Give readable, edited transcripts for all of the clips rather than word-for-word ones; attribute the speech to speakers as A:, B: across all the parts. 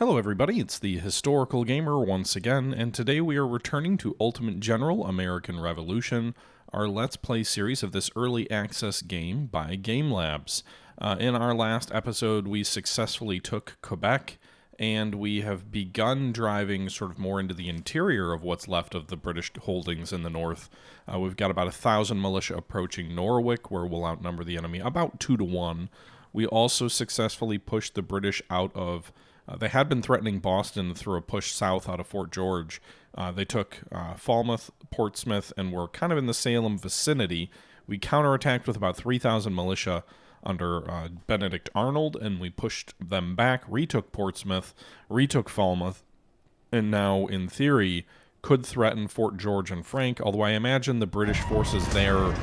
A: Hello everybody, it's the Historical Gamer once again, and today we are returning to Ultimate General American Revolution, our Let's Play series of this early access game by Game Labs. In our last episode, we successfully took Quebec, and we have begun driving sort of more into the interior of what's left of the British holdings in the north. We've got about 1,000 militia approaching Norwalk, where we'll outnumber the enemy about 2 to 1. We also successfully pushed the British out of... they had been threatening Boston through a push south out of Fort George. They took Falmouth, Portsmouth, and were kind of in the Salem vicinity. We counterattacked with about 3,000 militia under Benedict Arnold, and we pushed them back, retook Portsmouth, retook Falmouth, and now, in theory, could threaten Fort George and Frank, although I imagine the British forces there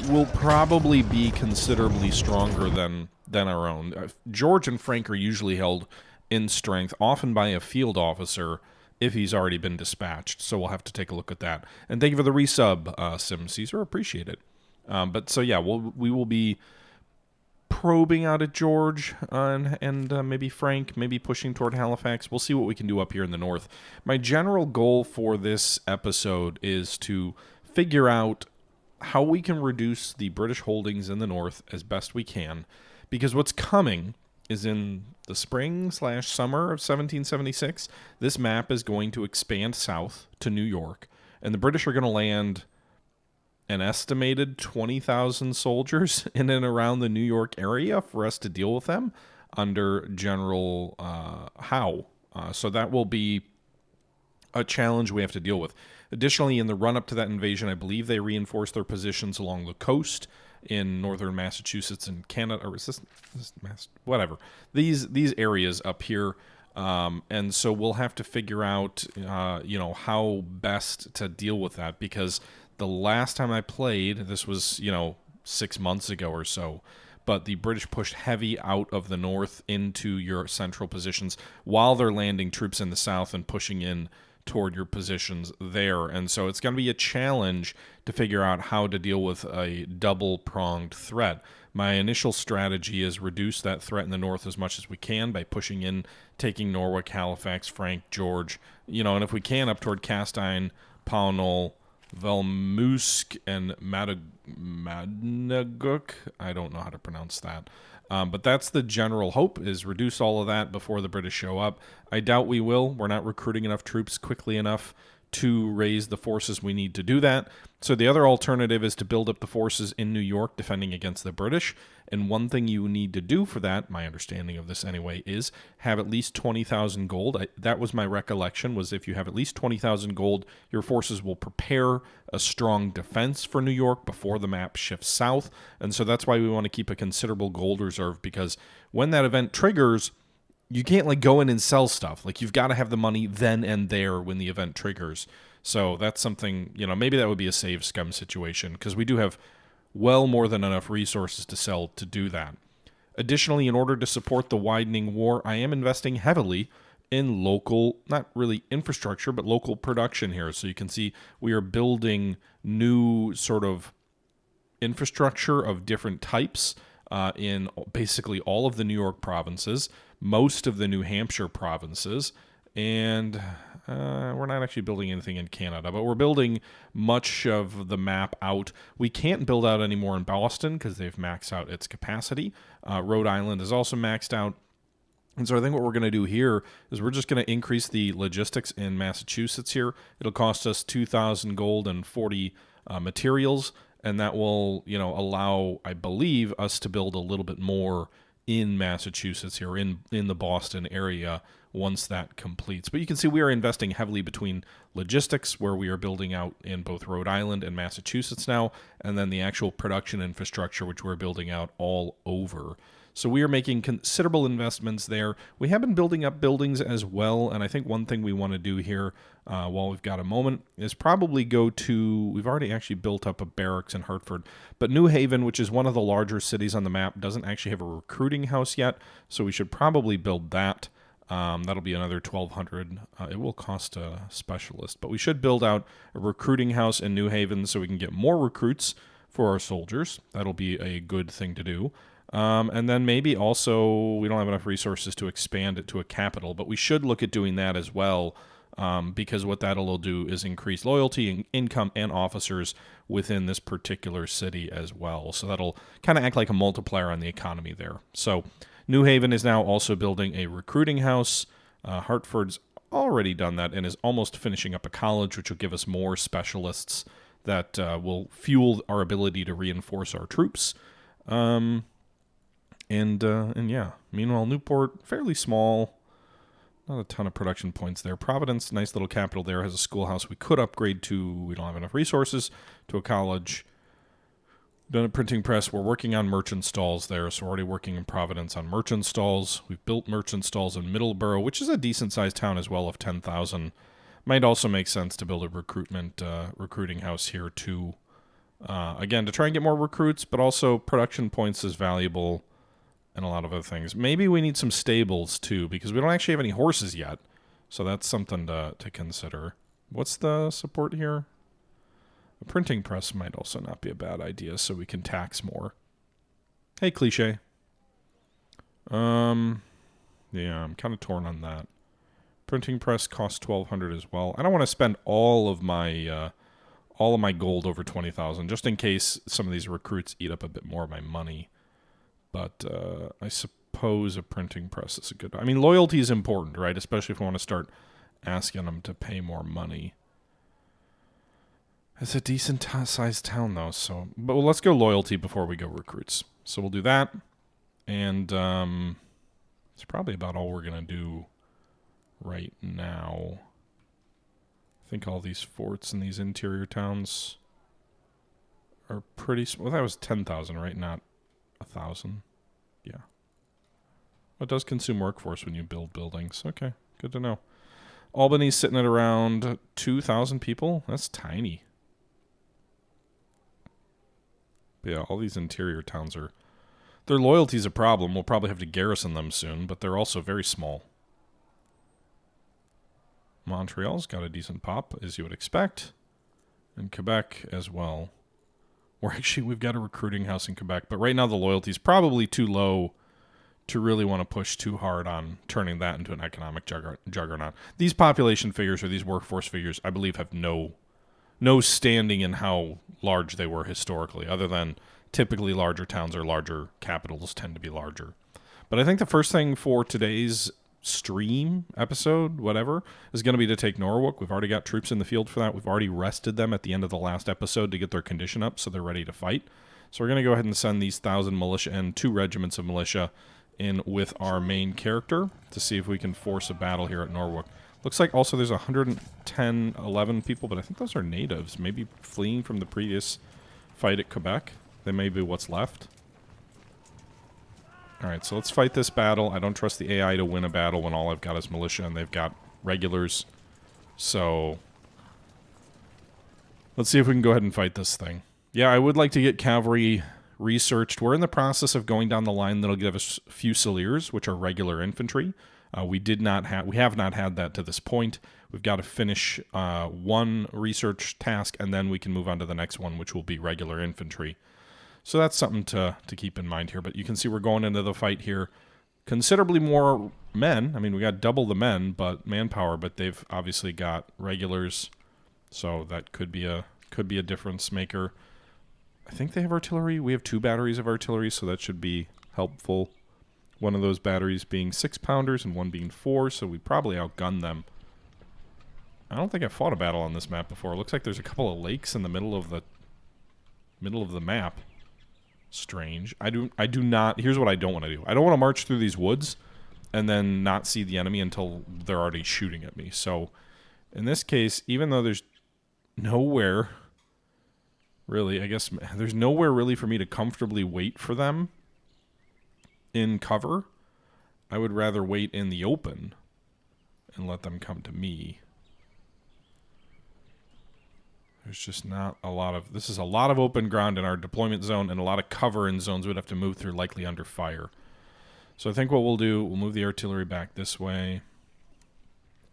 A: will probably be considerably stronger than our own. George and Frank are usually held in strength, often by a field officer, if he's already been dispatched. So we'll have to take a look at that. And thank you for the resub, Sim Caesar. Appreciate it. But so yeah, we will be probing out at George and maybe Frank, maybe pushing toward Halifax. We'll see what we can do up here in the north. My general goal for this episode is to figure out how we can reduce the British holdings in the north as best we can, because what's coming is in the spring/summer of 1776, this map is going to expand south to New York, and the British are going to land an estimated 20,000 soldiers in and around the New York area for us to deal with them under General Howe. So that will be a challenge we have to deal with. Additionally, in the run-up to that invasion, I believe they reinforced their positions along the coast in northern Massachusetts and Canada, or is this whatever, these areas up here, and so we'll have to figure out, how best to deal with that, because the last time I played, this was, 6 months ago or so, but the British pushed heavy out of the north into your central positions while they're landing troops in the south and pushing in toward your positions there. And so it's going to be a challenge to figure out how to deal with a double-pronged threat. My initial strategy is reduce that threat in the north as much as we can by pushing in, taking Norwalk, Halifax, Frank, George, and if we can, up toward Castine, Pownal, Velmusk, and Madnaguk. I don't know how to pronounce that. But that's the general hope, is reduce all of that before the British show up. I doubt we will. We're not recruiting enough troops quickly enough to raise the forces we need to do that. So the other alternative is to build up the forces in New York defending against the British. And one thing you need to do for that, my understanding of this anyway, is have at least 20,000 gold. That was my recollection, was if you have at least 20,000 gold, your forces will prepare a strong defense for New York before the map shifts south. And so that's why we want to keep a considerable gold reserve, because when that event triggers, you can't go in and sell stuff. You've got to have the money then and there when the event triggers. So that's something, maybe that would be a save scum situation, because we do have well more than enough resources to sell to do that. Additionally, in order to support the widening war, I am investing heavily in local, not really infrastructure, but local production here. So you can see we are building new sort of infrastructure of different types in basically all of the New York provinces, most of the New Hampshire provinces, and we're not actually building anything in Canada, but we're building much of the map out. We can't build out anymore in Boston because they've maxed out its capacity. Rhode Island is also maxed out. And so I think what we're going to do here is we're just going to increase the logistics in Massachusetts here. It'll cost us 2,000 gold and 40 materials, and that will, allow, I believe, us to build a little bit more in Massachusetts here, in the Boston area, once that completes. But you can see we are investing heavily between logistics, where we are building out in both Rhode Island and Massachusetts now, and then the actual production infrastructure, which we're building out all over. So we are making considerable investments there. We have been building up buildings as well, and I think one thing we want to do here, while we've got a moment, is probably go to... We've already actually built up a barracks in Hartford, but New Haven, which is one of the larger cities on the map, doesn't actually have a recruiting house yet, so we should probably build that. That'll be another 1,200. It will cost a specialist, but we should build out a recruiting house in New Haven so we can get more recruits for our soldiers. That'll be a good thing to do. And then maybe also we don't have enough resources to expand it to a capital, but we should look at doing that as well, because what that'll do is increase loyalty and income and officers within this particular city as well. So that'll kind of act like a multiplier on the economy there. So New Haven is now also building a recruiting house. Hartford's already done that and is almost finishing up a college, which will give us more specialists that will fuel our ability to reinforce our troops. And yeah, meanwhile, Newport, fairly small, not a ton of production points there. Providence, nice little capital there, has a schoolhouse we could upgrade to. We don't have enough resources to a college. Done a printing press. We're working on merchant stalls there, so we're already working in Providence on merchant stalls. We've built merchant stalls in Middleborough, which is a decent-sized town as well of 10,000. Might also make sense to build a recruiting house here too. Again, to try and get more recruits, but also production points is valuable and a lot of other things. Maybe we need some stables too, because we don't actually have any horses yet. So that's something to consider. What's the support here? A printing press might also not be a bad idea, so we can tax more. Hey, cliche. Yeah, I'm kind of torn on that. Printing press costs 1,200 as well. I don't want to spend all of my gold over 20,000, just in case some of these recruits eat up a bit more of my money. But I suppose a printing press is a good... I mean, loyalty is important, right? Especially if we want to start asking them to pay more money. It's a decent-sized town, though, so... But let's go loyalty before we go recruits. So we'll do that. And it's probably about all we're going to do right now. I think all these forts in these interior towns are pretty... Well, that was 10,000, right? Not 1,000. Yeah. It does consume workforce when you build buildings. Okay, good to know. Albany's sitting at around 2,000 people. That's tiny. But yeah, all these interior towns are... Their loyalty's a problem. We'll probably have to garrison them soon, but they're also very small. Montreal's got a decent pop, as you would expect. And Quebec as well. We've got a recruiting house in Quebec, but right now the loyalty's probably too low to really want to push too hard on turning that into an economic juggernaut. These population figures, or these workforce figures, I believe have no standing in how large they were historically, other than typically larger towns or larger capitals tend to be larger. But I think the first thing for today's stream, episode, whatever, is going to be to take Norwalk. We've already got troops in the field for that. We've already rested them at the end of the last episode to get their condition up so they're ready to fight. So we're going to go ahead and send these 1,000 militia and 2 regiments of militia in with our main character to see if we can force a battle here at Norwalk. Looks like also there's 11 people, but I think those are natives, maybe fleeing from the previous fight at Quebec. They may be what's left. Alright, so let's fight this battle. I don't trust the AI to win a battle when all I've got is militia and they've got regulars. So let's see if we can go ahead and fight this thing. Yeah, I would like to get cavalry researched. We're in the process of going down the line that'll give us fusiliers, which are regular infantry. We have not had that to this point. We've got to finish one research task, and then we can move on to the next one, which will be regular infantry. So that's something to keep in mind here. But you can see we're going into the fight here. Considerably more men. I mean, we got double the men, but manpower. But they've obviously got regulars, so that could be a difference maker. I think they have artillery. We have 2 batteries of artillery, so that should be helpful. One of those batteries being 6-pounders and one being 4, so we probably outgun them. I don't think I've fought a battle on this map before. It looks like there's a couple of lakes in the middle of the map. Strange. I do not... Here's what I don't want to do. I don't want to march through these woods and then not see the enemy until they're already shooting at me. So, in this case, even though there's nowhere... Really, I guess there's nowhere really for me to comfortably wait for them in cover. I would rather wait in the open and let them come to me. There's just not a lot of... This is a lot of open ground in our deployment zone and a lot of cover in zones we'd have to move through, likely under fire. So I think what we'll do, we'll move the artillery back this way.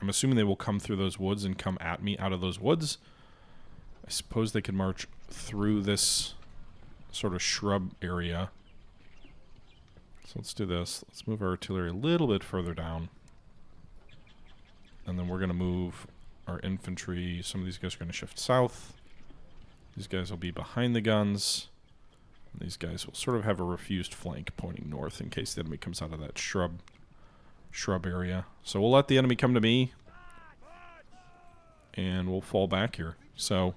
A: I'm assuming they will come through those woods and come at me out of those woods. I suppose they could march through this sort of shrub area. So let's do this. Let's move our artillery a little bit further down. And then we're going to move our infantry. Some of these guys are going to shift south. These guys will be behind the guns. And these guys will sort of have a refused flank pointing north in case the enemy comes out of that shrub area. So we'll let the enemy come to me. And we'll fall back here. So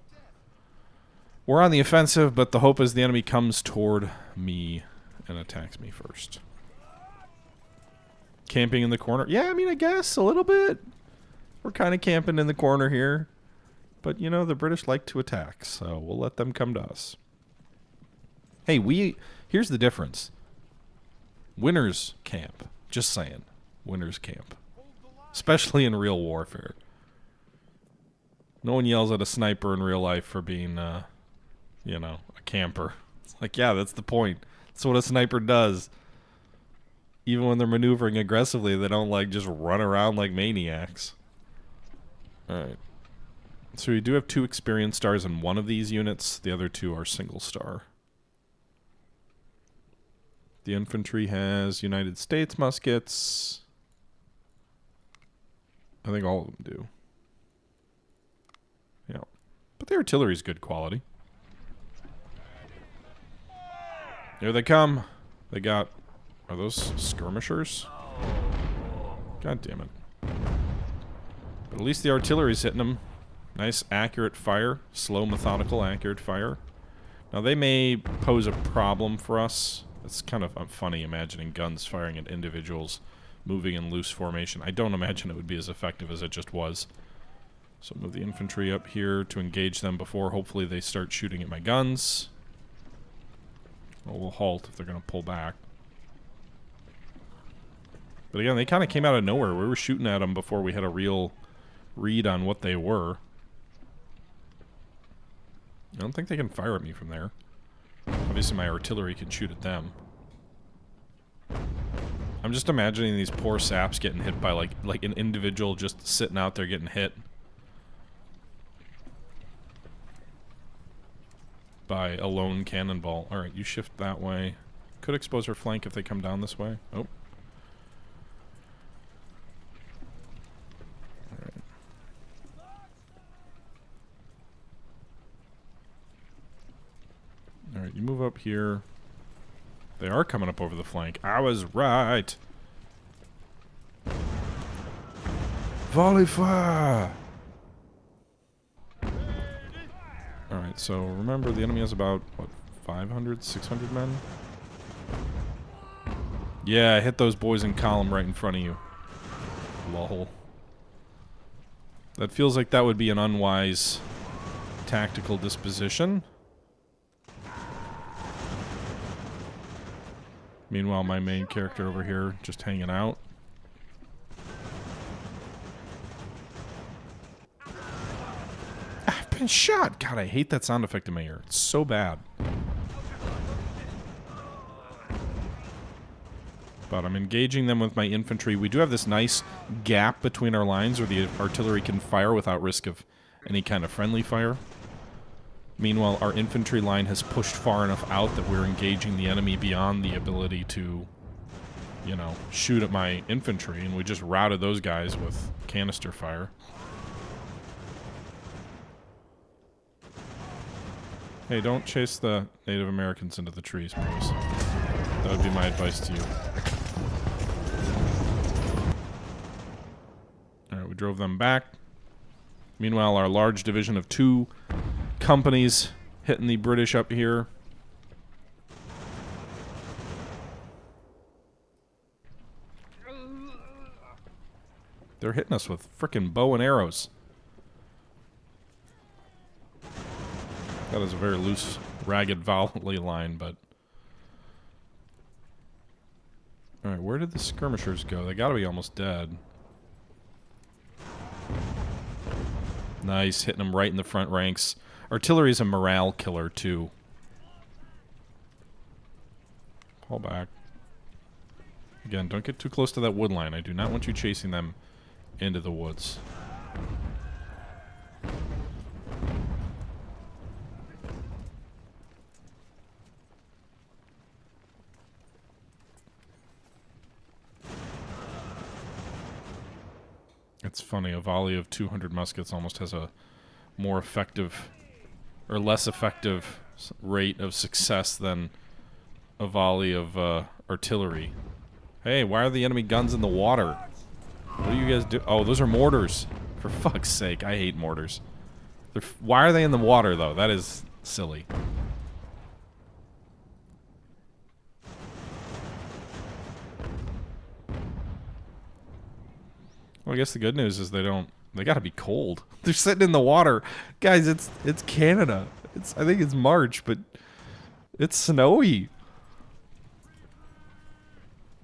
A: we're on the offensive, but the hope is the enemy comes toward me and attacks me first. Camping in the corner. Yeah, I mean, I guess a little bit. We're kind of camping in the corner here. But, you know, the British like to attack, so we'll let them come to us. Hey, here's the difference. Winners camp. Just saying. Winners camp. Especially in real warfare. No one yells at a sniper in real life for being, you know, a camper. It's like, yeah, that's the point. That's what a sniper does. Even when they're maneuvering aggressively, they don't, like, just run around like maniacs. Alright. So we do have 2 experience stars in one of these units. The other 2 are single star. The infantry has United States muskets. I think all of them do. Yeah. But the artillery is good quality. Here they come. They got... Are those skirmishers? God damn it. But at least the artillery's hitting them. Nice accurate fire. Slow, methodical, accurate fire. Now they may pose a problem for us. It's kind of funny imagining guns firing at individuals moving in loose formation. I don't imagine it would be as effective as it just was. So move the infantry up here to engage them before hopefully they start shooting at my guns. Well, we'll halt if they're going to pull back. But again, they kind of came out of nowhere. We were shooting at them before we had a real read on what they were. I don't think they can fire at me from there. Obviously my artillery can shoot at them. I'm just imagining these poor saps getting hit by like an individual just sitting out there getting hit by a lone cannonball. Alright, you shift that way. Could expose our flank if they come down this way. Oh. Alright, you move up here. They are coming up over the flank. I was right. Volley fire! Alright, so remember the enemy has about, what, 500, 600 men? Yeah, hit those boys in column right in front of you. Lol. That feels like that would be an unwise tactical disposition. Meanwhile, my main character over here just hanging out. I've been shot! God, I hate that sound effect in my ear. It's so bad. But I'm engaging them with my infantry. We do have this nice gap between our lines where the artillery can fire without risk of any kind of friendly fire. Meanwhile, our infantry line has pushed far enough out that we're engaging the enemy beyond the ability to, you know, shoot at my infantry, and we just routed those guys with canister fire. Hey, don't chase the Native Americans into the trees, please. That would be my advice to you. Alright, we drove them back. Meanwhile, our large division of 2 companies hitting the British up here. They're hitting us with frickin' bow and arrows. That is a very loose, ragged volley line, but... Alright, where did the skirmishers go? They gotta be almost dead. Nice, hitting them right in the front ranks. Artillery is a morale killer, too. Pull back. Again, don't get too close to that wood line. I do not want you chasing them into the woods. It's funny, a volley of 200 muskets almost has a more effective or less effective rate of success than a volley of artillery. Hey, why are the enemy guns in the water? What do you guys do? Oh, those are mortars. For fuck's sake, I hate mortars. Why are they in the water, though? That is silly. Well, I guess the good news is they gotta be cold. They're sitting in the water. Guys, it's Canada. I think it's March, but it's snowy.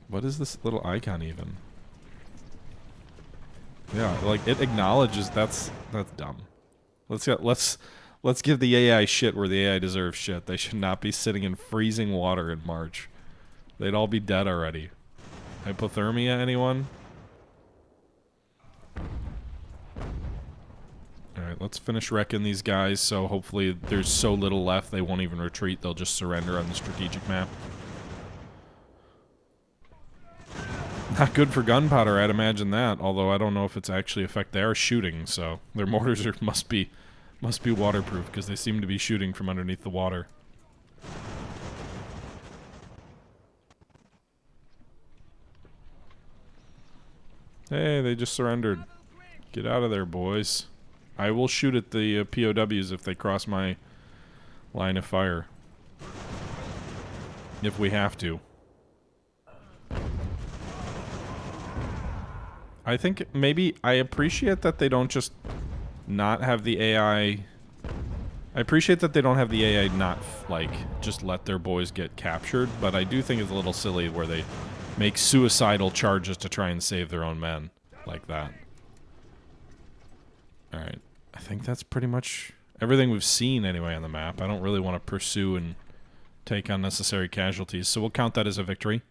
A: What is this little icon even? Yeah, like it acknowledges that's dumb. Let's give the AI shit where the AI deserves shit. They should not be sitting in freezing water in March. They'd all be dead already. Hypothermia, anyone? Alright, let's finish wrecking these guys, so hopefully there's so little left they won't even retreat. They'll just surrender on the strategic map. Not good for gunpowder, I'd imagine that. Although I don't know if it's actually effect. They are shooting, so their mortars must be waterproof because they seem to be shooting from underneath the water. Hey, they just surrendered. Get out of there, boys. I will shoot at the POWs if they cross my line of fire. If we have to. I think maybe I appreciate that they don't just not have the AI. I appreciate that they don't have the AI not, like, just let their boys get captured, but I do think it's a little silly where they make suicidal charges to try and save their own men like that. Alright. I think that's pretty much everything we've seen anyway on the map. I don't really want to pursue and take unnecessary casualties, so we'll count that as a victory.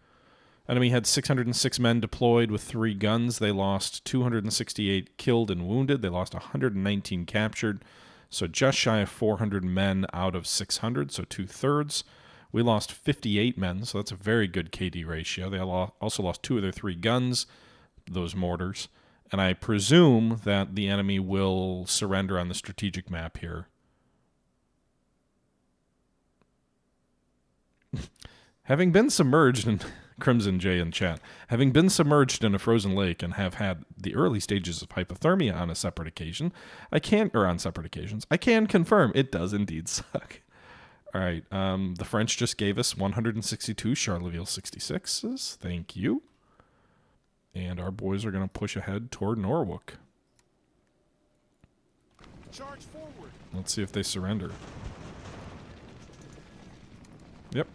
A: Enemy had 606 men deployed with 3 guns. They lost 268 killed and wounded. They lost 119 captured. So just shy of 400 men out of 600, so 2/3. We lost 58 men, so that's a very good KD ratio. They also lost 2 of their 3 guns, those mortars. And I presume that the enemy will surrender on the strategic map here. Having been submerged in... Crimson J in chat. Having been submerged in a frozen lake and have had the early stages of hypothermia on separate occasions, I can confirm it does indeed suck. All right, the French just gave us 162 Charleville 66s. Thank you. And our boys are going to push ahead toward Norwalk.
B: Charge forward.
A: Let's see if they surrender. Yep.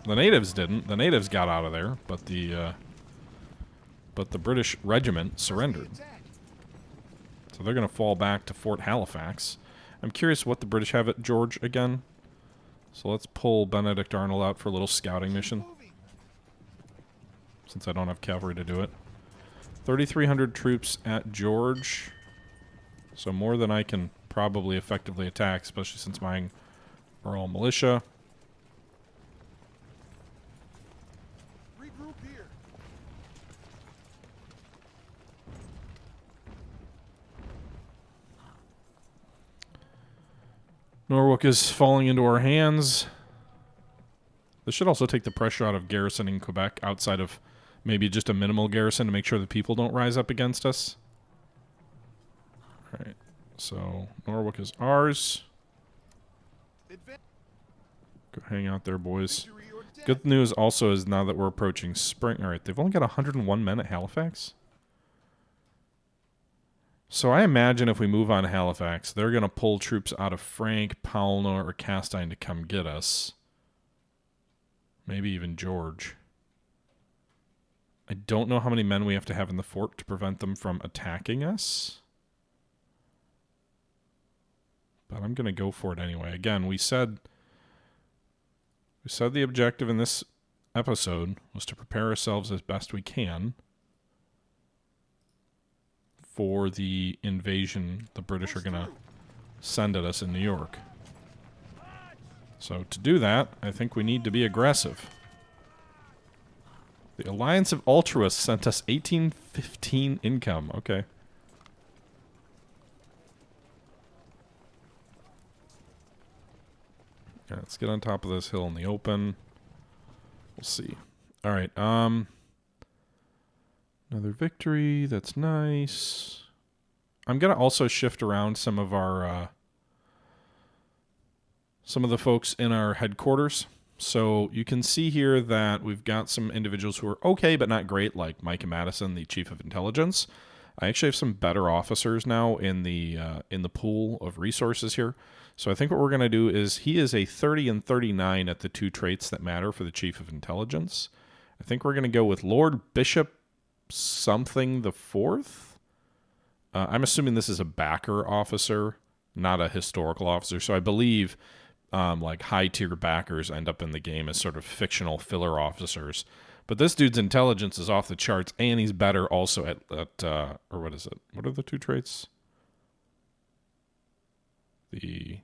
A: The natives didn't. The natives got out of there, but the British regiment surrendered. So they're going to fall back to Fort Halifax. I'm curious what the British have at George again. So let's pull Benedict Arnold out for a little scouting mission, since I don't have cavalry to do it. 3,300 troops at George. So more than I can probably effectively attack, especially since mine are all militia. Norwalk is falling into our hands. This should also take the pressure out of garrisoning Quebec outside of maybe just a minimal garrison to make sure the people don't rise up against us. Alright, so Norwalk is ours. Go hang out there, boys. Good news also is now that we're approaching spring. Alright, they've only got 101 men at Halifax. So I imagine if we move on to Halifax, they're going to pull troops out of Frank, Paulna, or Castine to come get us. Maybe even George. I don't know how many men we have to have in the fort to prevent them from attacking us. But I'm going to go for it anyway. Again, we said the objective in this episode was to prepare ourselves as best we can for the invasion the British are going to send at us in New York. So to do that, I think we need to be aggressive. The Alliance of Altruists sent us 1815 income. Okay. All right, let's get on top of this hill in the open. We'll see. All right. Another victory. That's nice. I'm going to also shift around some of our some of the folks in our headquarters. So you can see here that we've got some individuals who are okay but not great, like Micah Madison, the Chief of Intelligence. I actually have some better officers now in the pool of resources here. So I think what we're going to do is he is a 30 and 39 at the two traits that matter for the Chief of Intelligence. I think we're going to go with Lord Bishop something the fourth. I'm assuming this is a backer officer, not a historical officer. So I believe like high-tier backers end up in the game as sort of fictional filler officers. But this dude's intelligence is off the charts, and he's better also at or what is it? What are the two traits? The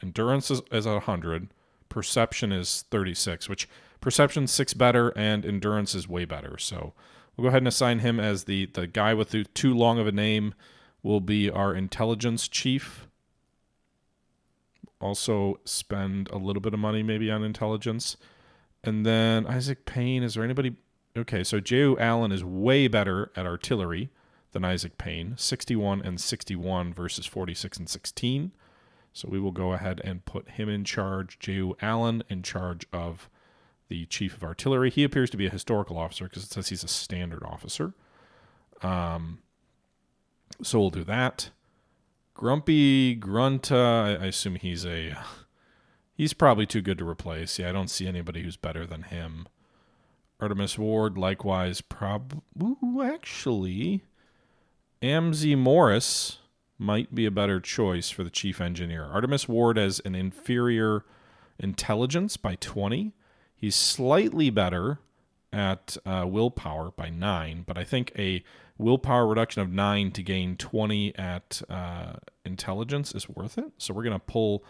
A: endurance is at 100. Perception is 36, which perception's 6 better, and endurance is way better. So we'll go ahead and assign him as the guy with the too long of a name will be our intelligence chief. Also spend a little bit of money maybe on intelligence. And then Isaac Payne, is there anybody? Okay, so J.O. Allen is way better at artillery than Isaac Payne. 61 and 61 versus 46 and 16. So we will go ahead and put him in charge. J.O. Allen in charge of the Chief of Artillery. He appears to be a historical officer because it says he's a standard officer. So we'll do that. Grumpy Grunta, I assume he's probably too good to replace. Yeah, I don't see anybody who's better than him. Artemis Ward, likewise, actually, Amzie Morris might be a better choice for the chief engineer. Artemis Ward has an inferior intelligence by 20. He's slightly better at willpower by 9, but I think a willpower reduction of 9 to gain 20 at intelligence is worth it. So we're going to pull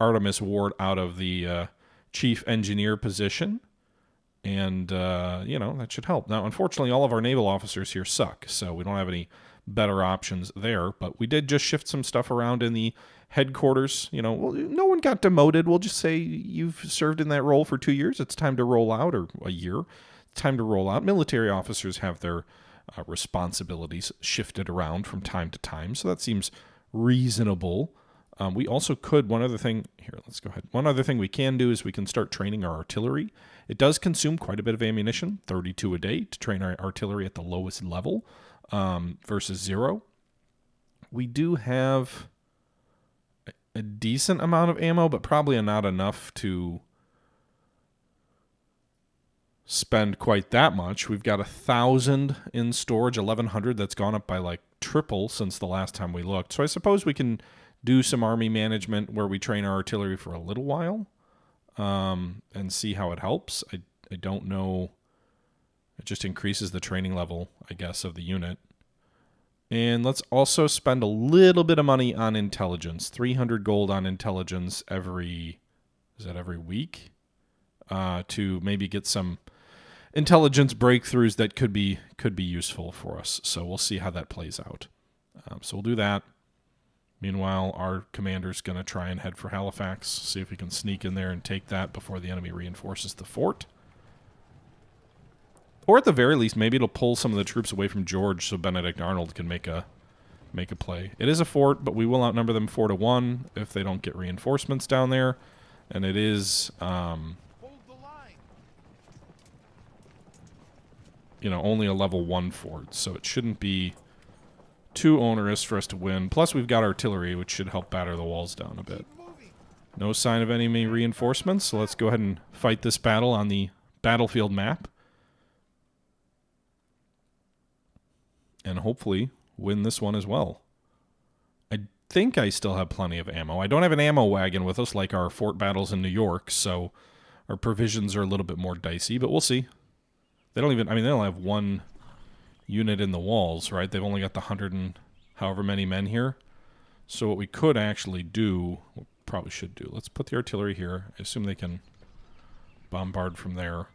A: Artemis Ward out of the chief engineer position, and that should help. Now, unfortunately, all of our naval officers here suck, so we don't have any better options there, but we did just shift some stuff around in the headquarters. No one got demoted. We'll just say you've served in that role for 2 years. It's time to roll out, or a year. It's time to roll out. Military officers have their responsibilities shifted around from time to time, so that seems reasonable. We also could, one other thing we can do is we can start training our artillery. It does consume quite a bit of ammunition, 32 a day, to train our artillery at the lowest level versus 0. We do have a decent amount of ammo, but probably not enough to spend quite that much. We've got 1,000 in storage, 1,100. That's gone up by like triple since the last time we looked. So I suppose we can do some army management where we train our artillery for a little while and see how it helps. I don't know. It just increases the training level, I guess, of the unit. And let's also spend a little bit of money on intelligence. 300 gold on intelligence every week to maybe get some intelligence breakthroughs that could be useful for us. So we'll see how that plays out. So we'll do that. Meanwhile, our commander's going to try and head for Halifax, see if we can sneak in there and take that before the enemy reinforces the fort. Or at the very least, maybe it'll pull some of the troops away from George so Benedict Arnold can make a play. It is a fort, but we will outnumber them 4-1 if they don't get reinforcements down there. And it is, only a level 1 fort, so it shouldn't be too onerous for us to win. Plus, we've got artillery, which should help batter the walls down a bit. No sign of enemy reinforcements, so let's go ahead and fight this battle on the battlefield map. And hopefully win this one as well. I think I still have plenty of ammo. I don't have an ammo wagon with us like our fort battles in New York, so our provisions are a little bit more dicey, but we'll see. They don't have one unit in the walls, right? They've only got the 100 and however many men here. So what we could actually do, probably should do, let's put the artillery here. I assume they can bombard from there.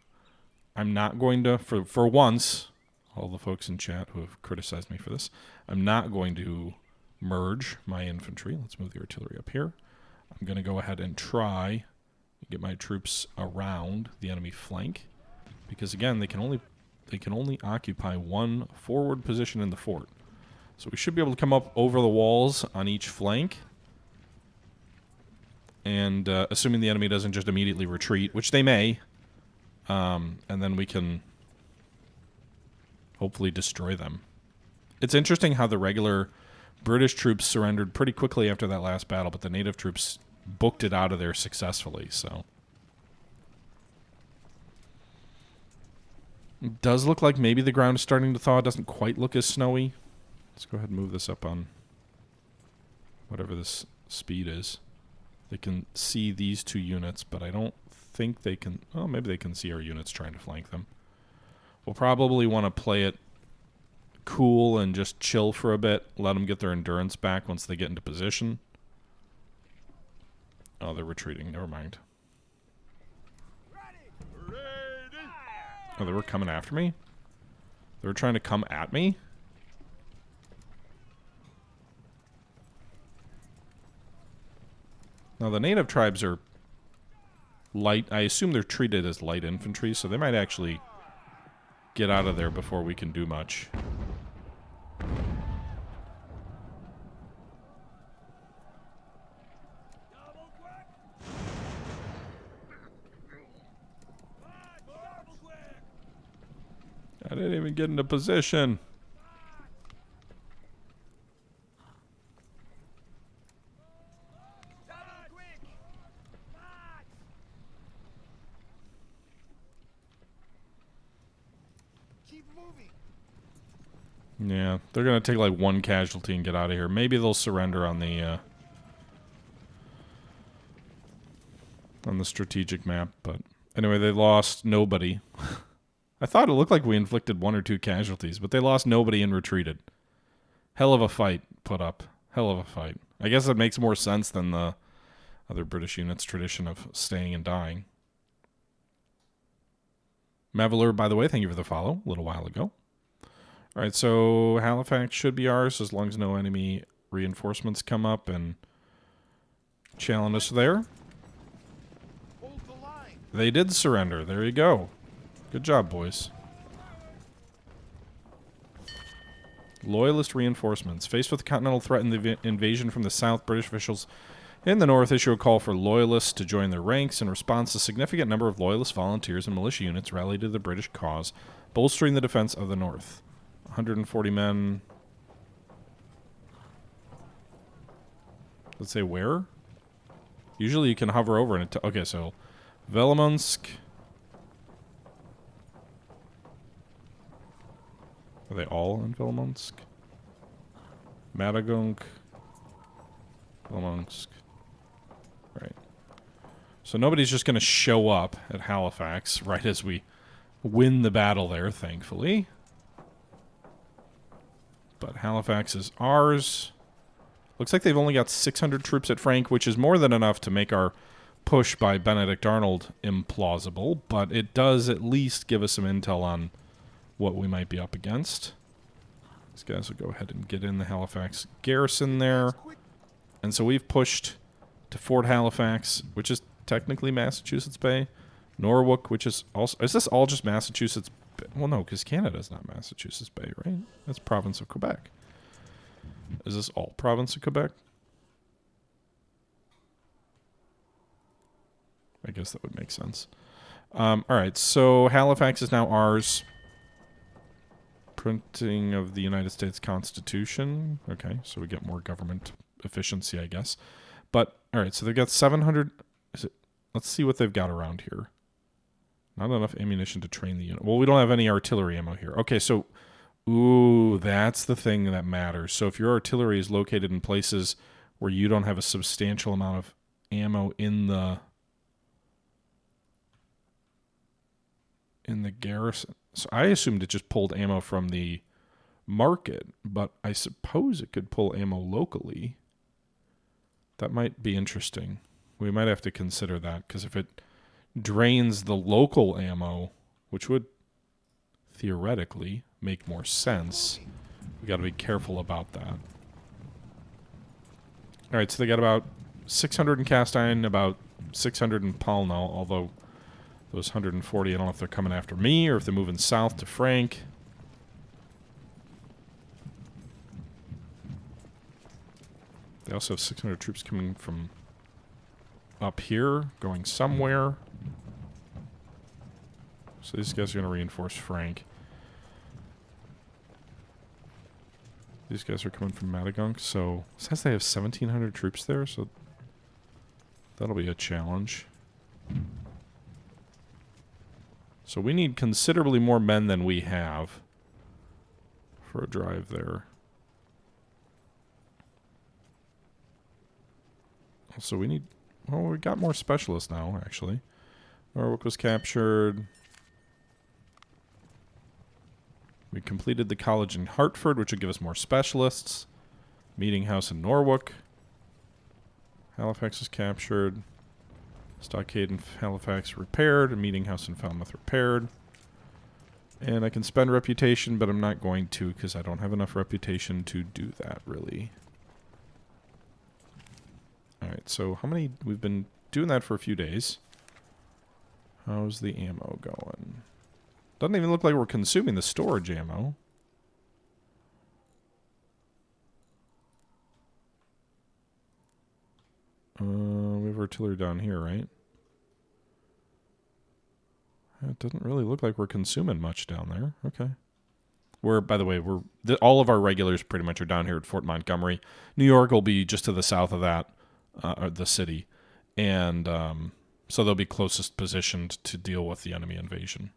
A: I'm not going to, for once, all the folks in chat who have criticized me for this, I'm not going to merge my infantry. Let's move the artillery up here. I'm going to go ahead and try and get my troops around the enemy flank, because again, they can only occupy one forward position in the fort. So we should be able to come up over the walls on each flank, and assuming the enemy doesn't just immediately retreat, which they may, and then we can hopefully destroy them. It's interesting how the regular British troops surrendered pretty quickly after that last battle, but the native troops booked it out of there successfully, so. It does look like maybe the ground is starting to thaw. It doesn't quite look as snowy. Let's go ahead and move this up on whatever this speed is. They can see these two units, but I don't think they can. Oh, maybe they can see our units trying to flank them. We'll probably want to play it cool and just chill for a bit. Let them get their endurance back once they get into position. Oh, they're retreating. Never mind. Oh, they were coming after me? They were trying to come at me? Now, the native tribes are light. I assume they're treated as light infantry, so they might actually get out of there before we can do much. I didn't even get into position. Yeah, they're going to take like one casualty and get out of here. Maybe they'll surrender on the strategic map, but anyway, they lost nobody. I thought it looked like we inflicted 1 or 2 casualties, but they lost nobody and retreated. Hell of a fight put up. Hell of a fight. I guess it makes more sense than the other British units' tradition of staying and dying. Mavalur, by the way, thank you for the follow a little while ago. All right, so Halifax should be ours as long as no enemy reinforcements come up and challenge us there. They did surrender. There you go. Good job, boys. Loyalist reinforcements. Faced with the continental threat and the invasion from the south, British officials in the north issue a call for loyalists to join their ranks. In response, a significant number of loyalist volunteers and militia units rallied to the British cause, bolstering the defense of the north. 140 men. Let's say where? Usually you can hover over and okay, so Velmonsk. Are they all in Velmonsk? Matagunk. Velmonsk. Right. So nobody's just going to show up at Halifax right as we win the battle there, thankfully. But Halifax is ours. Looks like they've only got 600 troops at Frank, which is more than enough to make our push by Benedict Arnold implausible, but it does at least give us some intel on what we might be up against. These guys will go ahead and get in the Halifax garrison there. And so we've pushed to Fort Halifax, which is technically Massachusetts Bay. Norwalk, which is also... Is this all just Massachusetts Bay? Well, no, because Canada's not Massachusetts Bay, right? That's province of Quebec. Is this all province of Quebec? I guess that would make sense. All right, so Halifax is now ours. Printing of the United States Constitution. Okay, so we get more government efficiency, I guess. But, all right, so they've got 700... Let's see what they've got around here. Not enough ammunition to train the unit. Well, we don't have any artillery ammo here. Okay, so... Ooh, that's the thing that matters. So if your artillery is located in places where you don't have a substantial amount of ammo in the garrison. So I assumed it just pulled ammo from the market, but I suppose it could pull ammo locally. That might be interesting. We might have to consider that, because if it drains the local ammo, which would theoretically make more sense, we got to be careful about that. All right, so they got about 600 in cast iron, about 600 in Palnell, although those 140, I don't know if they're coming after me or if they're moving south to Frank. They also have 600 troops coming from up here, going somewhere. So these guys are going to reinforce Frank. These guys are coming from Matagunk, so it says they have 1,700 troops there, so that'll be a challenge. So we need considerably more men than we have for a drive there. So we need... well, we got more specialists now, actually. Norwalk was captured. We completed the college in Hartford, which would give us more specialists. Meeting house in Norwalk. Halifax was captured. Stockade in Halifax repaired. A meeting house in Falmouth repaired. And I can spend reputation, but I'm not going to because I don't have enough reputation to do that, really. Alright, so how many... we've been doing that for a few days. How's the ammo going? Doesn't even look like we're consuming the storage ammo. We have artillery down here, right? It doesn't really look like we're consuming much down there. Okay. We're, by the way, all of our regulars pretty much are down here at Fort Montgomery. New York will be just to the south of that, the city. And so they'll be closest positioned to deal with the enemy invasion.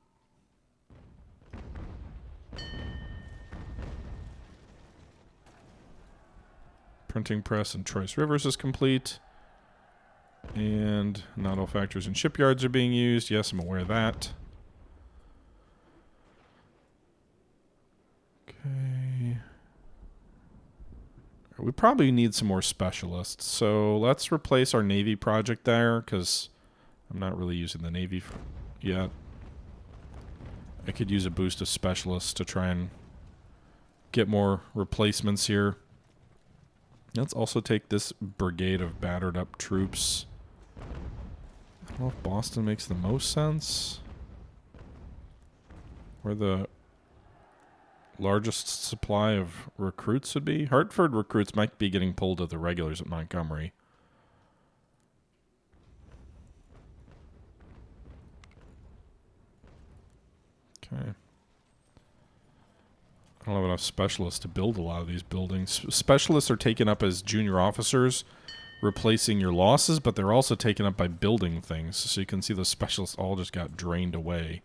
A: Printing press in Troyes Rivers is complete. And not all factories and shipyards are being used. Yes, I'm aware of that. Okay. We probably need some more specialists. So let's replace our Navy project there, because I'm not really using the Navy yet. I could use a boost of specialists to try and get more replacements here. Let's also take this brigade of battered up troops. I don't know if Boston makes the most sense. Where the largest supply of recruits would be. Hartford recruits might be getting pulled to the regulars at Montgomery. Okay. I don't have enough specialists to build a lot of these buildings. Specialists are taken up as junior officers, replacing your losses, but they're also taken up by building things. So you can see the specialists all just got drained away.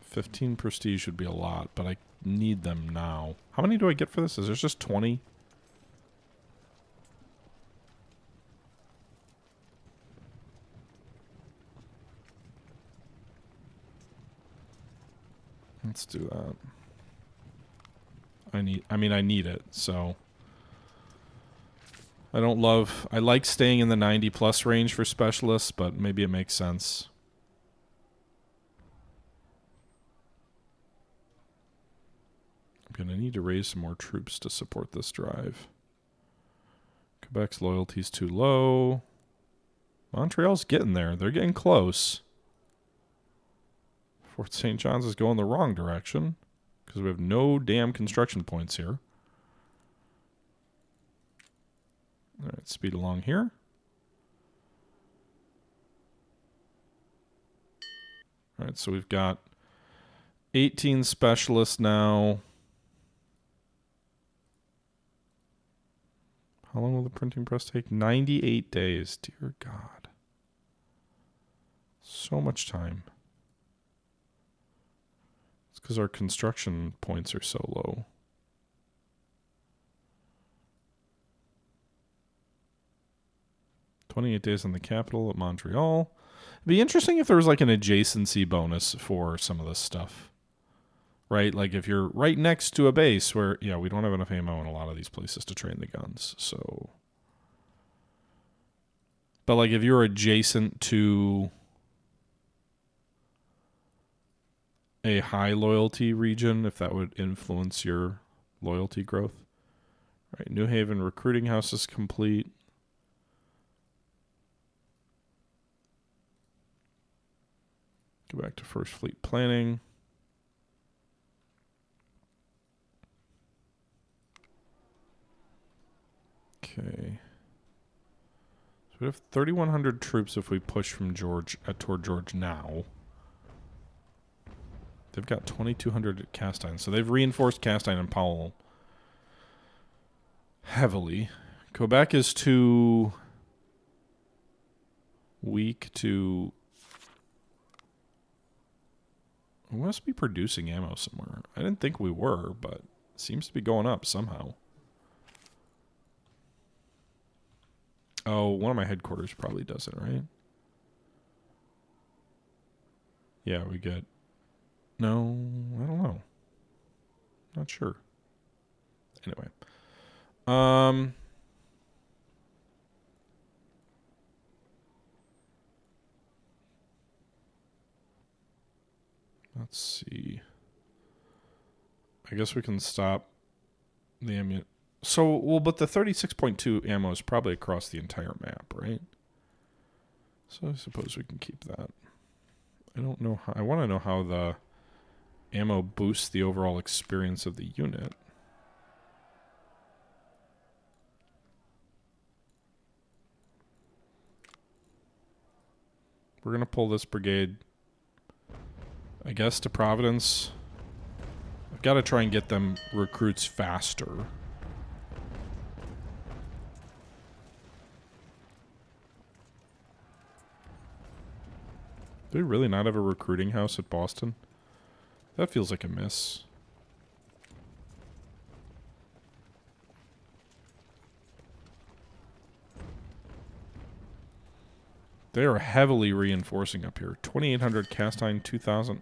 A: 15 prestige would be a lot, but I need them now. How many do I get for this? Is there just 20? Let's do that. I need it, so I like staying in the 90 plus range for specialists, but maybe it makes sense. I'm gonna need to raise some more troops to support this drive. Quebec's loyalty's too low. Montreal's getting there. They're getting close. Fort St. John's is going the wrong direction because we have no damn construction points here. All right, speed along here. All right, so we've got 18 specialists now. How long will the printing press take? 98 days. Dear God. So much time. Because our construction points are so low. $28 days on the capital at Montreal. It'd be interesting if there was like an adjacency bonus for some of this stuff. Right? Like if you're right next to a base where, yeah, we don't have enough ammo in a lot of these places to train the guns. So, but like if you're adjacent to a high loyalty region, if that would influence your loyalty growth. All right, New Haven recruiting house is complete. Go back to First Fleet planning. Okay. So we have 3,100 troops if we push from George toward George now. They've got 2,200 at Castine. So they've reinforced Castine and Powell heavily. Quebec is too weak to... We must be producing ammo somewhere. I didn't think we were, but it seems to be going up somehow. Oh, one of my headquarters probably does it, right? Yeah, we get... No, I don't know. Not sure. Anyway. Let's see. I guess we can stop the ammunition. So, well, but the 36.2 ammo is probably across the entire map, right? So I suppose we can keep that. I don't know how... I want to know how the ammo boosts the overall experience of the unit. We're going to pull this brigade, I guess, to Providence. I've got to try and get them recruits faster. Do we really not have a recruiting house at Boston? That feels like a miss. They are heavily reinforcing up here. 2,800 Castine, 2,000.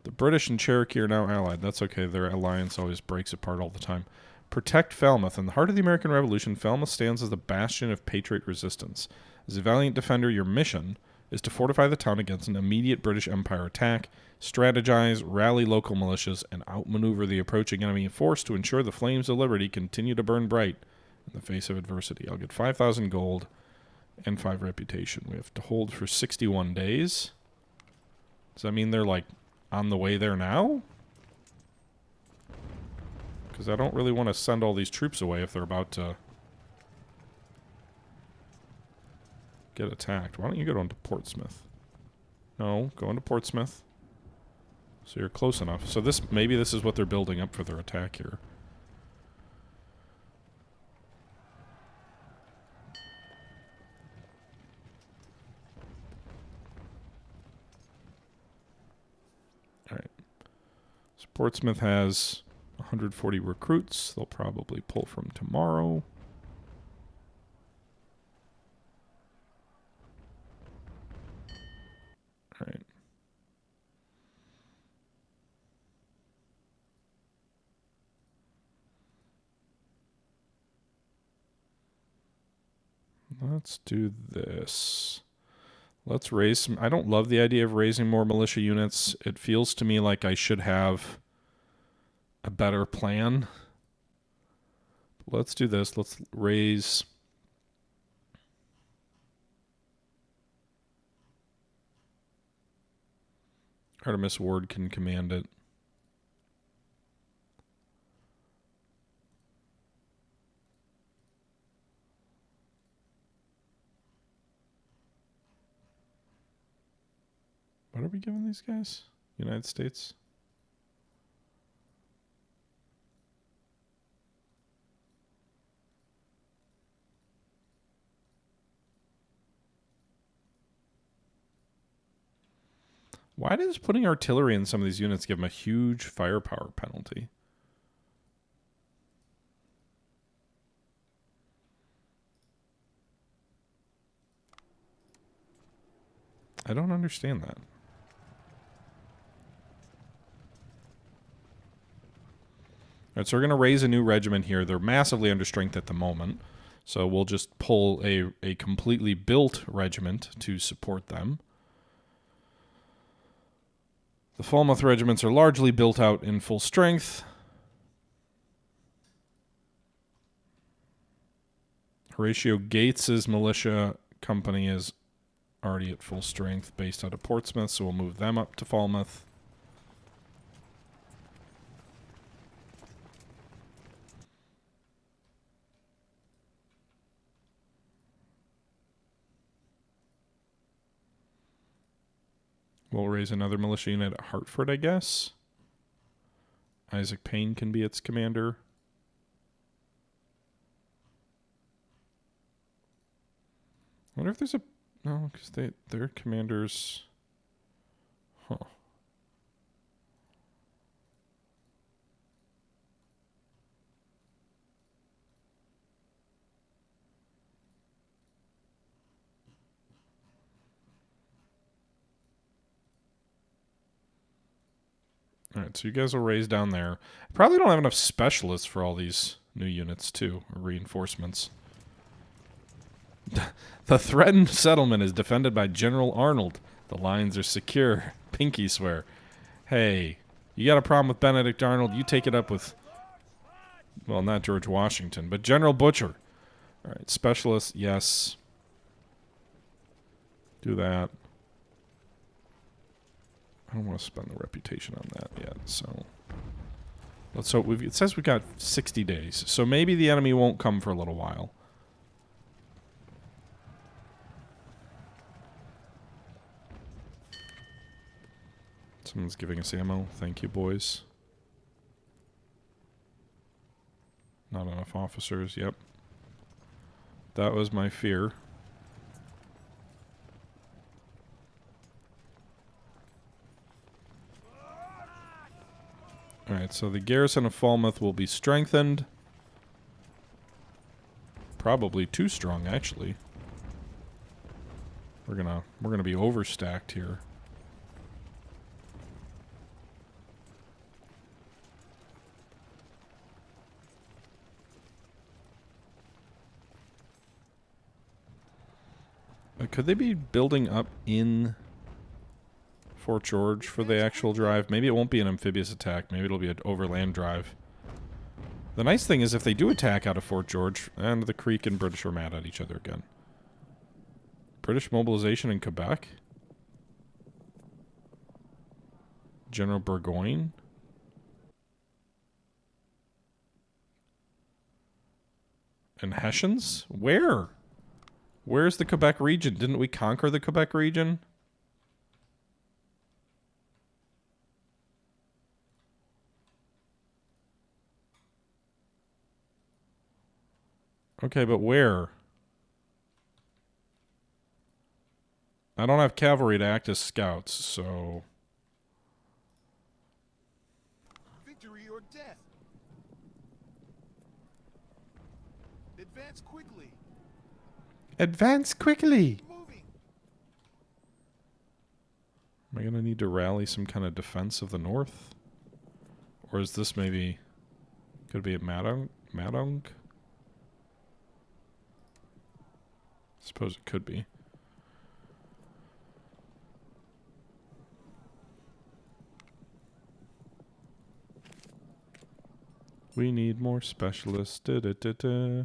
A: The British and Cherokee are now allied. That's okay. Their alliance always breaks apart all the time. Protect Falmouth. In the heart of the American Revolution, Falmouth stands as the bastion of patriot resistance. As a valiant defender, your mission is to fortify the town against an immediate British Empire attack, strategize, rally local militias, and outmaneuver the approaching enemy force to ensure the flames of liberty continue to burn bright in the face of adversity. I'll get 5,000 gold and 5 reputation. We have to hold for 61 days. Does that mean they're, like, on the way there now? Because I don't really want to send all these troops away if they're about to get attacked. Why don't you go down to Portsmouth? No, go into Portsmouth. So you're close enough. So this, maybe this is what they're building up for their attack here. Alright. So Portsmouth has 140 recruits. They'll probably pull from tomorrow. Alright. Let's do this. Let's raise some... I don't love the idea of raising more militia units. It feels to me like I should have a better plan. But let's do this. Let's raise... Artemis Ward can command it. What are we giving these guys? United States? Why does putting artillery in some of these units give them a huge firepower penalty? I don't understand that. Alright, so we're going to raise a new regiment here. They're massively under strength at the moment. So we'll just pull a completely built regiment to support them. The Falmouth regiments are largely built out in full strength. Horatio Gates's militia company is already at full strength based out of Portsmouth, so we'll move them up to Falmouth. We'll raise another militia unit at Hartford, I guess. Isaac Payne can be its commander. I wonder if there's a... No, because their commanders... Huh. Alright, so you guys will raise down there. Probably don't have enough specialists for all these new units, too, or reinforcements. The threatened settlement is defended by General Arnold. The lines are secure. Pinky swear. Hey, you got a problem with Benedict Arnold? You take it up with, well, not George Washington, but General Butcher. Alright, specialists, yes. Do that. I don't want to spend the reputation on that yet, so... Let's hope it says we've got 60 days, so maybe the enemy won't come for a little while. Someone's giving us ammo. Thank you, boys. Not enough officers, yep. That was my fear. Alright, so the garrison of Falmouth will be strengthened. Probably too strong, actually. We're gonna be overstacked here. Could they be building up in Fort George for the actual drive? Maybe it won't be an amphibious attack. Maybe it'll be an overland drive. The nice thing is if they do attack out of Fort George, and the Creek and British are mad at each other again. British mobilization in Quebec? General Burgoyne? And Hessians? Where? Where's the Quebec region? Didn't we conquer the Quebec region? Okay, but where? I don't have cavalry to act as scouts, so...
B: Victory or death. Advance quickly.
A: Advance quickly!
B: Moving.
A: Am I going to need to rally some kind of defense of the north? Or is this maybe... Could it be at Madong? Madong? Suppose it could be. We need more specialists. Da, da, da, da.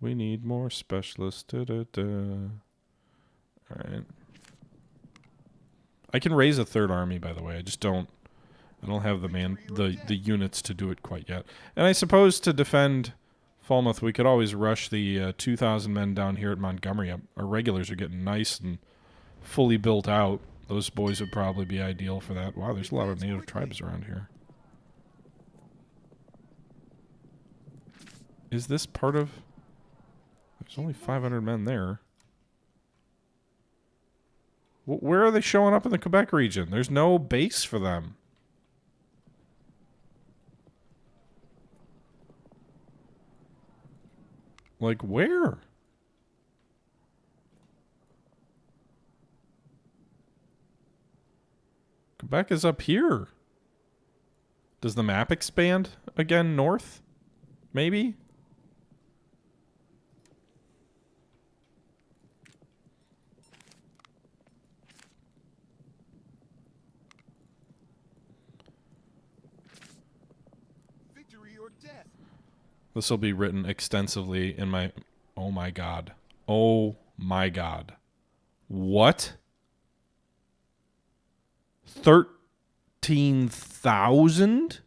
A: We need more specialists. Da, da, da. Alright. I can raise a third army, by the way. I just don't... I don't have the units to do it quite yet. And I suppose to defend Falmouth, we could always rush the 2,000 men down here at Montgomery. Our regulars are getting nice and fully built out. Those boys would probably be ideal for that. Wow, there's a lot of native tribes around here. Is this part of... There's only 500 men there. Where are they showing up in the Quebec region? There's no base for them. Like, where? Quebec is up here. Does the map expand again north? Maybe? Victory or death. This will be written extensively in my... Oh Oh my god. Oh my god. What? 13,000?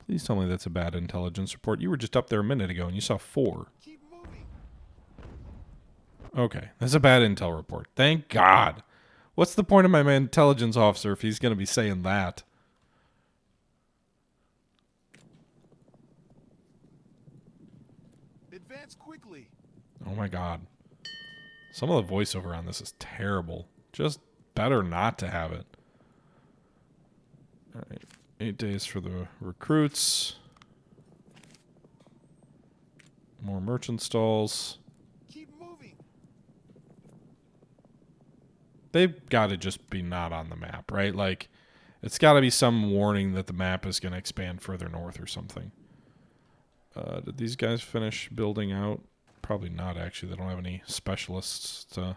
A: Please tell me that's a bad intelligence report. You were just up there a minute ago and you saw 4.
B: Keep moving.
A: Okay, that's a bad intel report. Thank God. What's the point of my intelligence officer if he's going to be saying that?
B: Advance quickly.
A: Oh my god. Some of the voiceover on this is terrible. Just better not to have it. Alright. 8 days for the recruits. More merchant stalls.
B: Keep moving.
A: They've got to just be not on the map, right? Like, it's got to be some warning that the map is going to expand further north or something. Did these guys finish building out? Probably not, actually. They don't have any specialists to...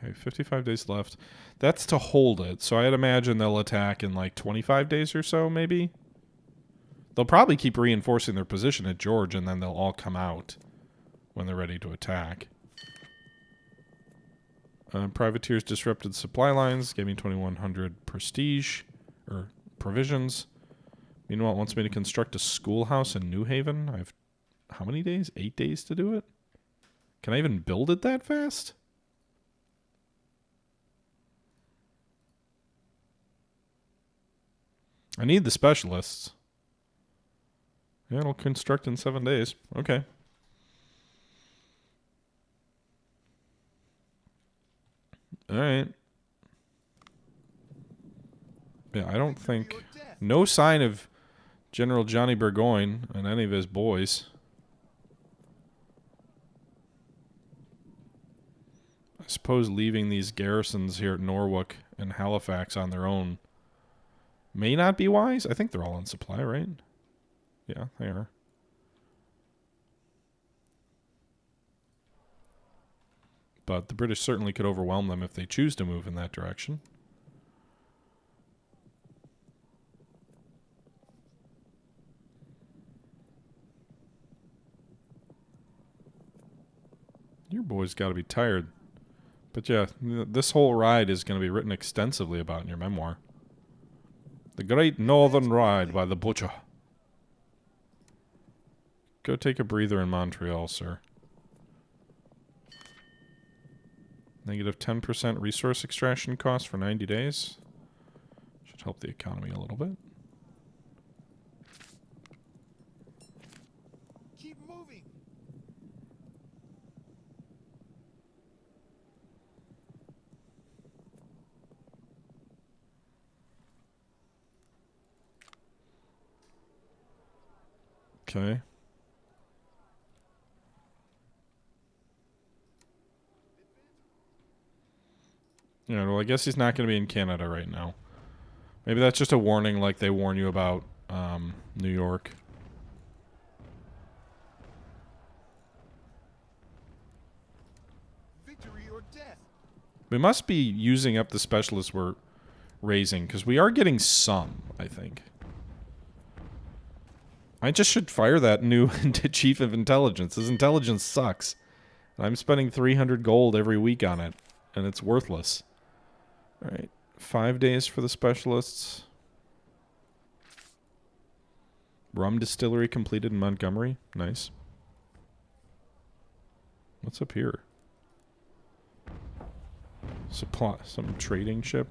A: Okay, 55 days left. That's to hold it, so I'd imagine they'll attack in like 25 days or so, maybe? They'll probably keep reinforcing their position at George, and then they'll all come out when they're ready to attack. Privateers disrupted supply lines, gave me 2,100 prestige, or provisions. Meanwhile, it wants me to construct a schoolhouse in New Haven. I have how many days? 8 days to do it? Can I even build it that fast? I need the specialists. Yeah, it'll construct in 7 days. Okay. Alright. Yeah, I don't think... No sign of General Johnny Burgoyne and any of his boys. I suppose leaving these garrisons here at Norwalk and Halifax on their own may not be wise. I think they're all on supply, right? Yeah, they are. But the British certainly could overwhelm them if they choose to move in that direction. Your boy's got to be tired. But yeah, this whole ride is going to be written extensively about in your memoir. The Great Northern Ride by the Butcher. Go take a breather in Montreal, sir. Negative 10% resource extraction cost for 90 days. Should help the economy a little bit.
B: Keep moving.
A: Okay. Yeah, well, I guess he's not going to be in Canada right now. Maybe that's just a warning like they warn you about New York.
B: Victory or death.
A: We must be using up the specialists we're raising, because we are getting some, I think. I just should fire that new chief of intelligence. His intelligence sucks. And I'm spending 300 gold every week on it, and it's worthless. Alright, 5 days for the specialists. Rum distillery completed in Montgomery. Nice. What's up here? Supply, some trading ship.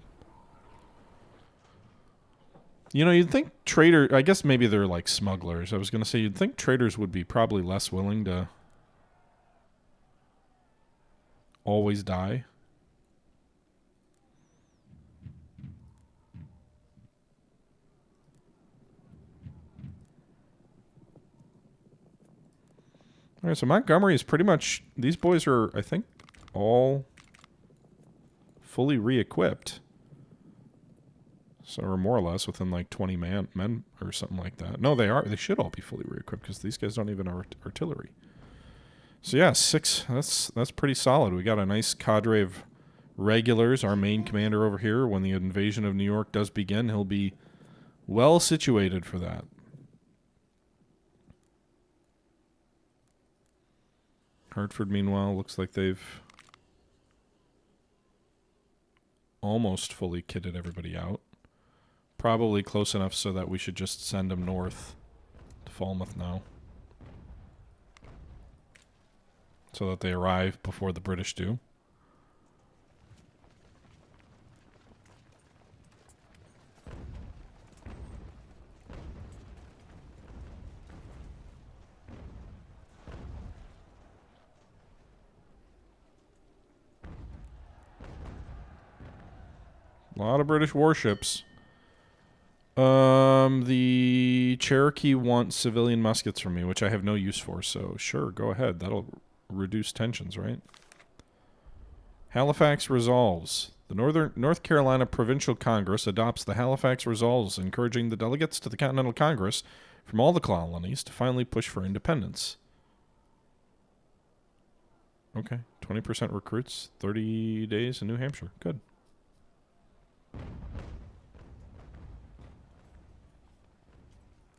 A: You know, you'd think trader... I guess maybe they're like smugglers. I was going to say, you'd think traders would be probably less willing to always die. Alright, so Montgomery is pretty much... These boys are, I think, all fully re-equipped. So, or more or less within like 20 men or something like that. No, they are. They should all be fully re-equipped because these guys don't even have artillery. So yeah, 6. That's pretty solid. We got a nice cadre of regulars. Our main commander over here, when the invasion of New York does begin, he'll be well situated for that. Hartford, meanwhile, looks like they've almost fully kitted everybody out. Probably close enough so that we should just send them north to Falmouth now, so that they arrive before the British do. A lot of British warships. The Cherokee wants civilian muskets from me, which I have no use for, so sure, go ahead. That'll reduce tensions, right? Halifax resolves. The North Carolina Provincial Congress adopts the Halifax Resolves, encouraging the delegates to the Continental Congress from all the colonies to finally push for independence. Okay, 20% recruits, 30 days in New Hampshire. Good.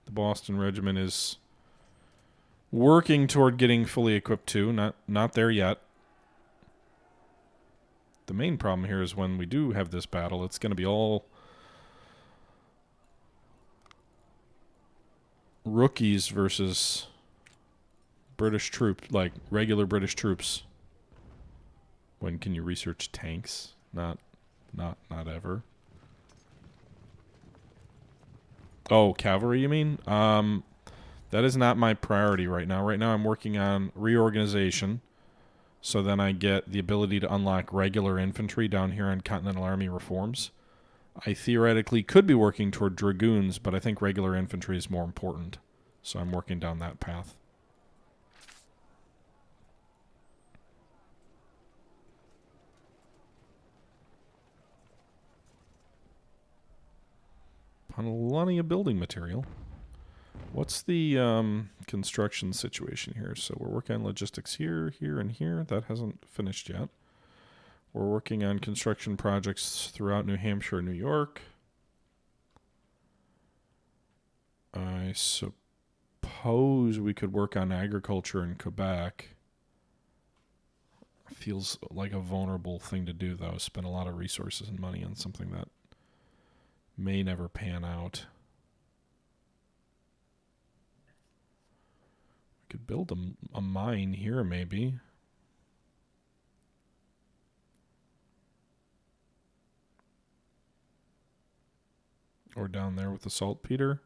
A: The Boston Regiment is working toward getting fully equipped too. Not there yet. The main problem here is when we do have this battle, it's going to be all rookies versus British troops, like regular British troops. When can you research tanks? Not ever. Oh, cavalry, you mean? That is not my priority right now. Right now I'm working on reorganization, so then I get the ability to unlock regular infantry down here in Continental Army reforms. I theoretically could be working toward dragoons, but I think regular infantry is more important, so I'm working down that path. Plenty of building material. What's the construction situation here? So we're working on logistics here, here, and here. That hasn't finished yet. We're working on construction projects throughout New Hampshire and New York. I suppose we could work on agriculture in Quebec. Feels like a vulnerable thing to do, though. Spend a lot of resources and money on something that may never pan out. We could build a mine here, maybe. Or down there with the saltpeter.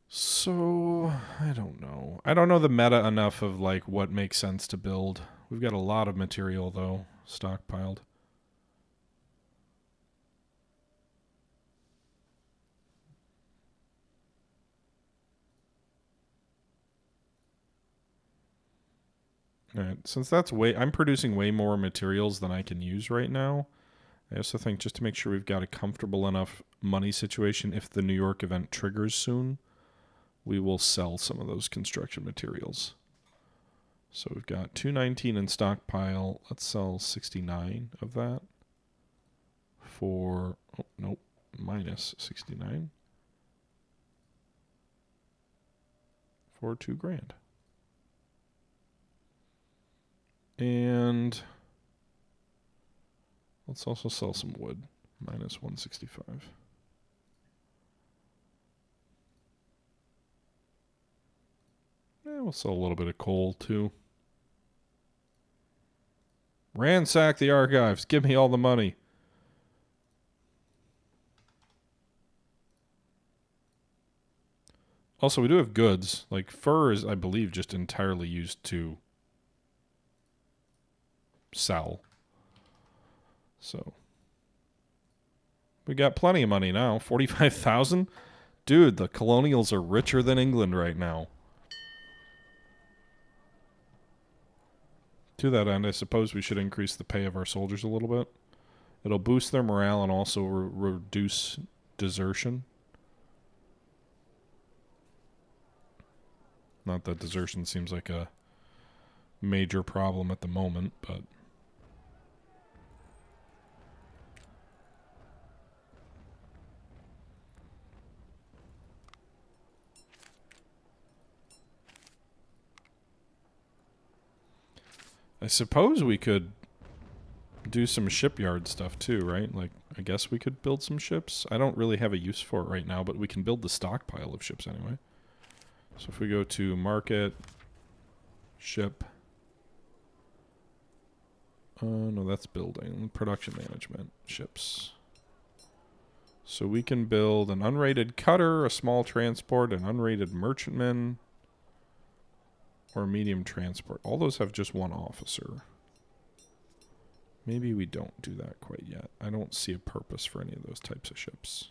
A: So, I don't know. I don't know the meta enough of like what makes sense to build. We've got a lot of material though, stockpiled. Alright, since I'm producing way more materials than I can use right now. I also think just to make sure we've got a comfortable enough money situation if the New York event triggers soon, we will sell some of those construction materials. So we've got 219 in stockpile. Let's sell 69 of that for, oh, nope, minus 69 for $2,000. And let's also sell some wood, minus 165. We'll sell a little bit of coal, too. Ransack the archives. Give me all the money. Also, we do have goods. Like, fur is, I believe, just entirely used to sell. So we got plenty of money now. 45,000? Dude, the colonials are richer than England right now. To that end, I suppose we should increase the pay of our soldiers a little bit. It'll boost their morale and also reduce desertion. Not that desertion seems like a major problem at the moment, but... I suppose we could do some shipyard stuff too, right? Like, I guess we could build some ships. I don't really have a use for it right now, but we can build the stockpile of ships anyway. So if we go to market, ship. No, that's building. Production management, ships. So we can build an unrated cutter, a small transport, an unrated merchantman, or a medium transport. All those have just one officer. Maybe we don't do that quite yet. I don't see a purpose for any of those types of ships.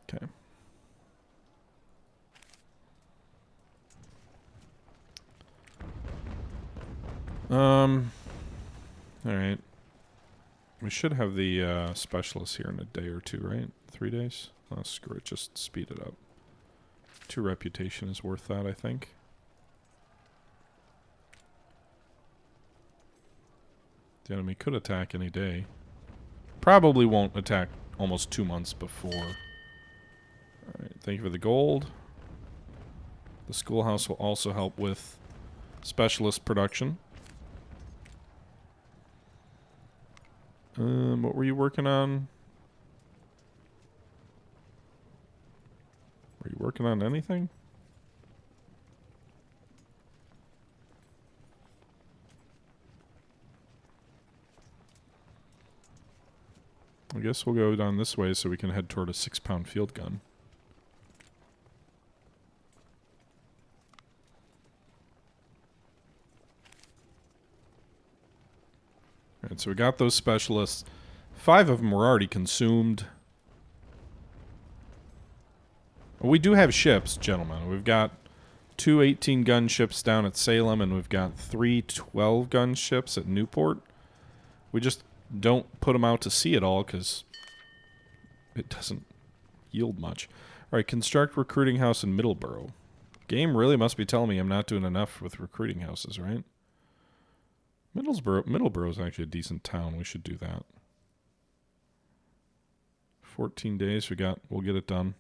A: Okay. All right. We should have the specialists here in a day or two, right? 3 days? Oh, screw it. Just speed it up. 2 reputation is worth that, I think. The enemy could attack any day. Probably won't attack almost 2 months before. Alright, thank you for the gold. The schoolhouse will also help with specialist production. What were you working on? Were you working on anything? I guess we'll go down this way so we can head toward a 6-pound field gun. Alright, so we got those specialists. 5 of them were already consumed. Well, we do have ships, gentlemen. We've got 2 18-gun ships down at Salem, and we've got 3 12-gun ships at Newport. We just don't put them out to sea at all because it doesn't yield much. Alright, construct recruiting house in Middleborough. Game really must be telling me I'm not doing enough with recruiting houses, right? Middleborough is actually a decent town. We should do that. 14 days we'll get it done.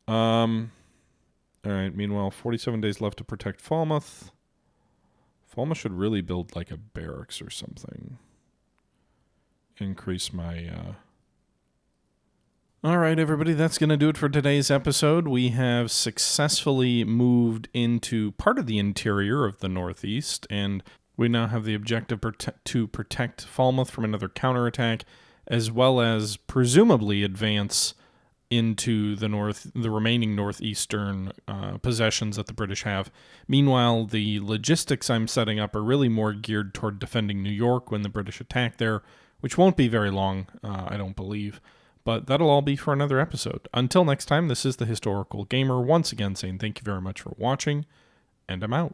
A: Alright, meanwhile, 47 days left to protect Falmouth. Falmouth should really build like a barracks or something. Increase my, Alright, everybody, that's going to do it for today's episode. We have successfully moved into part of the interior of the Northeast, and we now have the objective to protect Falmouth from another counterattack, as well as presumably advance into the remaining northeastern possessions that the British have. Meanwhile, the logistics I'm setting up are really more geared toward defending New York when the British attack there, which won't be very long, I don't believe. But that'll all be for another episode. Until next time, this is the Historical Gamer once again saying thank you very much for watching, and I'm out.